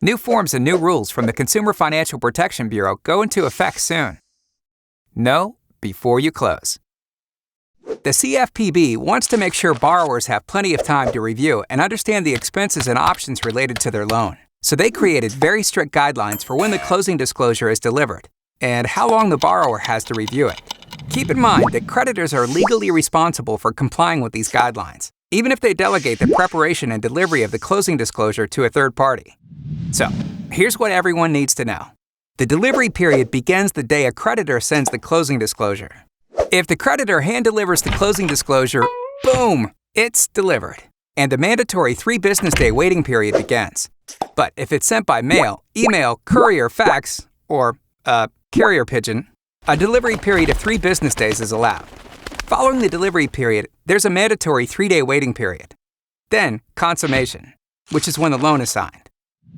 New forms and new rules from the Consumer Financial Protection Bureau go into effect soon. Know before you close. The CFPB wants to make sure borrowers have plenty of time to review and understand the expenses and options related to their loan. So they created very strict guidelines for when the closing disclosure is delivered and how long the borrower has to review it. Keep in mind that creditors are legally responsible for complying with these guidelines, even if they delegate the preparation and delivery of the closing disclosure to a third party. So, here's what everyone needs to know. The delivery period begins the day a creditor sends the closing disclosure. If the creditor hand delivers the closing disclosure, boom, it's delivered, and the mandatory 3 business day waiting period begins. But if it's sent by mail, email, courier, fax, or carrier pigeon, a delivery period of 3 business days is allowed. Following the delivery period, there's a mandatory 3-day waiting period. Then, consummation, which is when the loan is signed.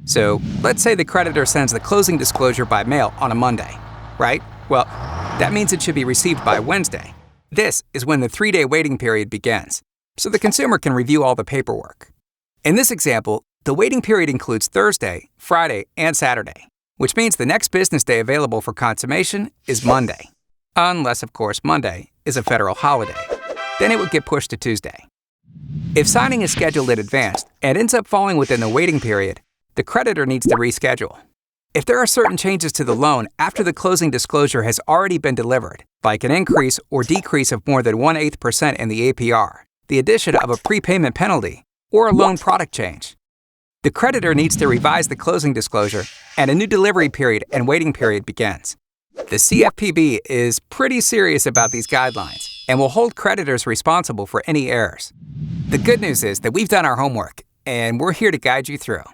So, let's say the creditor sends the closing disclosure by mail on a Monday, right? Well, that means it should be received by Wednesday. This is when the 3-day waiting period begins, so the consumer can review all the paperwork. In this example, the waiting period includes Thursday, Friday, and Saturday, which means the next business day available for consummation is Monday. Unless, of course, Monday is a federal holiday. Then it would get pushed to Tuesday. If signing is scheduled in advance and ends up falling within the waiting period, the creditor needs to reschedule. If there are certain changes to the loan after the closing disclosure has already been delivered, like an increase or decrease of more than 1/8% in the APR, the addition of a prepayment penalty, or a loan product change, the creditor needs to revise the closing disclosure and a new delivery period and waiting period begins. The CFPB is pretty serious about these guidelines and will hold creditors responsible for any errors. The good news is that we've done our homework and we're here to guide you through.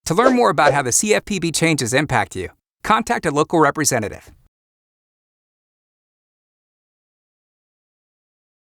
To learn more about how the CFPB changes impact you, contact a local representative.